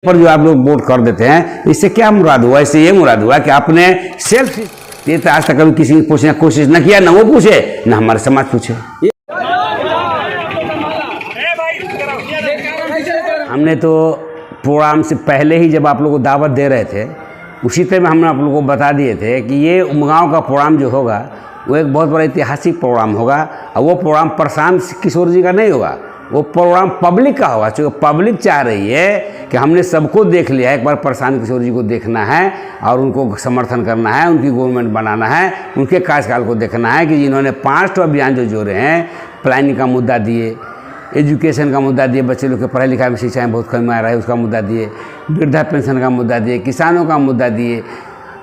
पर जो आप लोग वोट कर देते हैं, इससे क्या मुराद हुआ? इससे ये मुराद हुआ कि आपने सेल्फ ये तो आज तक कभी किसी की पूछने की कोशिश न किया, ना वो पूछे ना हमारे समाज पूछे। हमने तो प्रोग्राम से पहले ही जब आप लोगों को दावत दे रहे थे, उसी तरह हमने आप लोगों को बता दिए थे कि ये उमगांव का प्रोग्राम जो होगा वो एक बहुत बड़ा ऐतिहासिक प्रोग्राम होगा। और वो प्रोग्राम प्रशांत किशोर जी का नहीं होगा, वो प्रोग्राम पब्लिक का होगा। क्योंकि पब्लिक चाह रही है कि हमने सबको देख लिया है, एक बार प्रशांत किशोर जी को देखना है और उनको समर्थन करना है, उनकी गवर्नमेंट बनाना है, उनके कार्यकाल को देखना है कि जिन्होंने 5 अभियान जो जोड़े हैं, प्लानिंग का मुद्दा दिए, एजुकेशन का मुद्दा दिए, बच्चे लोग के पढ़ाई लिखाई में शिक्षा में बहुत कमी आ रहा है उसका मुद्दा दिए, वृद्धा पेंशन का मुद्दा दिए, किसानों का मुद्दा दिए,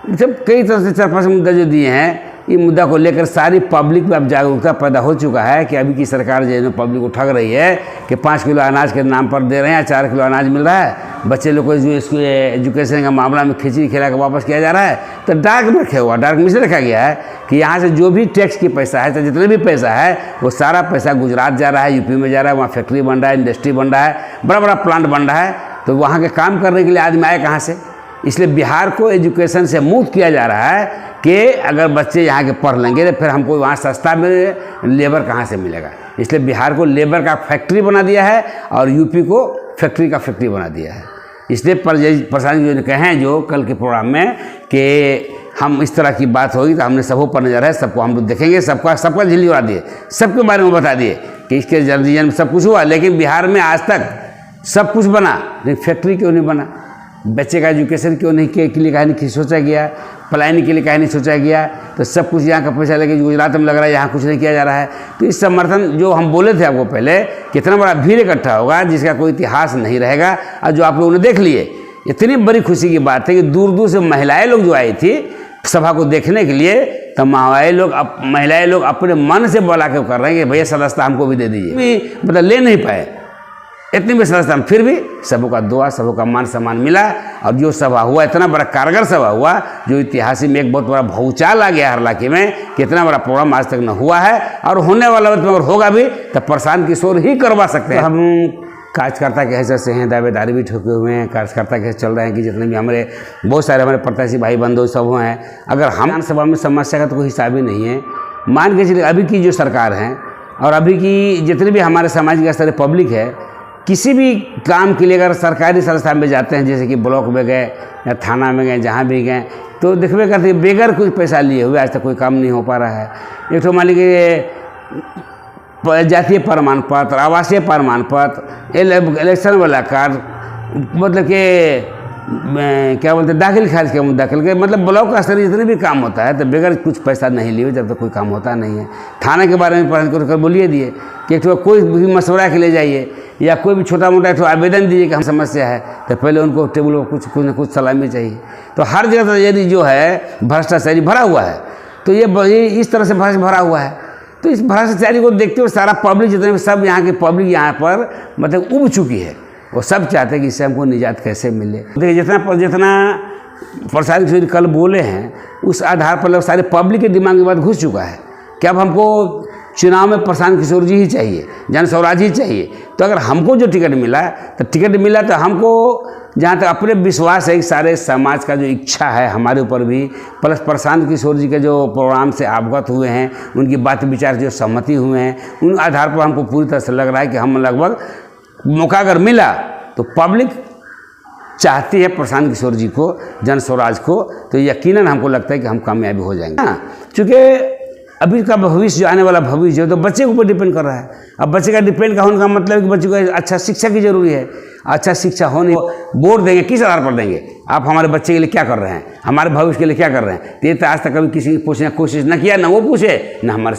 जब कई तरह से 4-5 मुद्दा जो दिए हैं, ये मुद्दा को लेकर सारी पब्लिक में अब जागरूकता पैदा हो चुका है कि अभी की सरकार जो है पब्लिक को ठग रही है कि 5 किलो अनाज के नाम पर दे रहे हैं, 4 किलो अनाज मिल रहा है, बच्चे लोग को जो इसको एजुकेशन का मामला में खिचड़ी खिला कर वापस किया जा रहा है। तो डार्क में रखा हुआ, डार्क में से रखा गया है कि यहाँ से जो भी टैक्स की पैसा है, जितने भी पैसा है, वो सारा पैसा गुजरात जा रहा है, यूपी में जा रहा है, वहाँ फैक्ट्री बन रहा है, इंडस्ट्री बन रहा है, बड़ा बड़ा प्लांट बन रहा है। तो वहाँ के काम करने के लिए आदमी आए कहाँ से? इसलिए बिहार को एजुकेशन से मुक्त किया जा रहा है कि अगर बच्चे यहाँ के पढ़ लेंगे तो फिर हमको वहाँ सस्ता में लेबर कहाँ से मिलेगा। इसलिए बिहार को लेबर का फैक्ट्री बना दिया है और यूपी को फैक्ट्री का फैक्ट्री बना दिया है। इसलिए प्रशांत जी ने कहे हैं जो कल के प्रोग्राम में कि हम इस तरह की बात होगी तो हमने सबको पर नजर है, सबको हम लोग देखेंगे, सबका झिल्ली उड़ा दिए, सबके बारे में बता दिए कि इसके रीजन में सब कुछ हुआ। लेकिन बिहार में आज तक सब कुछ बना, लेकिन फैक्ट्री क्यों नहीं बना? बच्चे का एजुकेशन क्यों नहीं के लिए कहीं नहीं सोचा गया? प्लानिंग के लिए कहीं नहीं सोचा गया? तो सब कुछ यहाँ का पैसा लेके गुजरात में लग रहा है, यहाँ कुछ नहीं किया जा रहा है। तो इस समर्थन जो हम बोले थे आपको पहले, कितना बड़ा भीड़ इकट्ठा होगा जिसका कोई इतिहास नहीं रहेगा, और जो आप लोगों ने देख लिए, इतनी बड़ी खुशी की बात है कि दूर दूर से महिलाएं लोग जो आई थी सभा को देखने के लिए, तो महिलाएं लोग अपने मन से बोला के कर रहे हैं कि भैया सदस्यता हमको भी दे दीजिए, मतलब ले नहीं पाए इतनी भी सदस्यता, फिर भी सबका दुआ, सबका मान सम्मान मिला। और जो सभा हुआ, इतना बड़ा कारगर सभा हुआ, जो इतिहास में एक बहुत बड़ा भूचाल आ गया हर इलाके में, कितना बड़ा प्रोग्राम आज तक न हुआ है और होने वाला अगर होगा भी तो प्रशांत किशोर ही करवा सकते हैं। तो हम कार्यकर्ता के हैसियत से हैं, दावेदारी भी ठोके हुए हैं, कार्यकर्ता के चल रहे हैं कि जितने भी हमारे बहुत सारे हमारे प्रत्याशी भाई बंधु सब हैं। अगर हम विधानसभा में समस्या का तो कोई हिसाब ही नहीं है। मान के चलिए अभी की जो सरकार है और अभी की जितने भी हमारे सामाजिक स्तर पब्लिक है, किसी भी काम के लिए अगर सरकारी संस्था में जाते हैं, जैसे कि ब्लॉक में गए या थाना में गए, जहाँ भी गए, तो देखबे करते हैं बेगर कुछ पैसा लिए हुए आज तक कोई काम नहीं हो पा रहा है। एक तो मान लीजिए जातीय प्रमाण पत्र, आवासीय प्रमाण पत्र, इलेक्शन वाला कार्ड, मतलब कि क्या बोलते हैं दाखिल खारिज का मुद्दा के, मतलब ब्लॉक का स्तर जितने भी काम होता है तो बगैर कुछ पैसा नहीं लिए जब तक कोई काम होता नहीं है। थाना के बारे में पढ़ कर बोलिए दिए कि एक तो कोई भी मशवरा के ले जाइए या कोई भी छोटा मोटा एक आवेदन दीजिए कि हम समस्या है, तो पहले उनको टेबल पर कुछ न कुछ सलामी चाहिए। तो हर जगह यदि जो है भ्रष्टाचारी भरा हुआ है, तो ये इस तरह से भरा हुआ है। तो इस भ्रष्टाचारी को देखते हुए सारा पब्लिक, जितने भी सब यहाँ की पब्लिक यहाँ पर मतलब उब चुकी है, वो सब चाहते हैं कि इससे हमको निजात कैसे मिले। देखिए जितना प्रशांत किशोर कल बोले हैं, उस आधार पर लोग सारे पब्लिक के दिमाग में बात घुस चुका है कि अब हमको चुनाव में प्रशांत किशोर जी ही चाहिए, जन स्वराज ही चाहिए। तो अगर हमको जो टिकट मिला तो हमको जहाँ तक अपने विश्वास है कि सारे समाज का जो इच्छा है हमारे ऊपर भी, प्लस प्रशांत किशोर जी के जो प्रोग्राम से अवगत हुए हैं, उनकी बात विचार जो सहमति हुए हैं, उन आधार पर हमको पूरी तरह से लग रहा है कि हम लगभग मौका अगर मिला तो पब्लिक चाहती है प्रशांत किशोर जी को, जन स्वराज को, तो यकीनन हमको लगता है कि हम कामयाबी हो जाएंगे। हाँ, चूँकि अभी का भविष्य, जो आने वाला भविष्य है, तो बच्चे के ऊपर डिपेंड कर रहा है। अब बच्चे का डिपेंड का होने का मतलब है कि बच्चे को अच्छा शिक्षा की जरूरी है। अच्छा शिक्षा होने, वोट देंगे किस आधार पर देंगे? आप हमारे बच्चे के लिए क्या कर रहे हैं, हमारे भविष्य के लिए क्या कर रहे हैं? तो ये तो आज तक कभी किसी की पूछने की कोशिश न किया, ना वो पूछे ना हमारे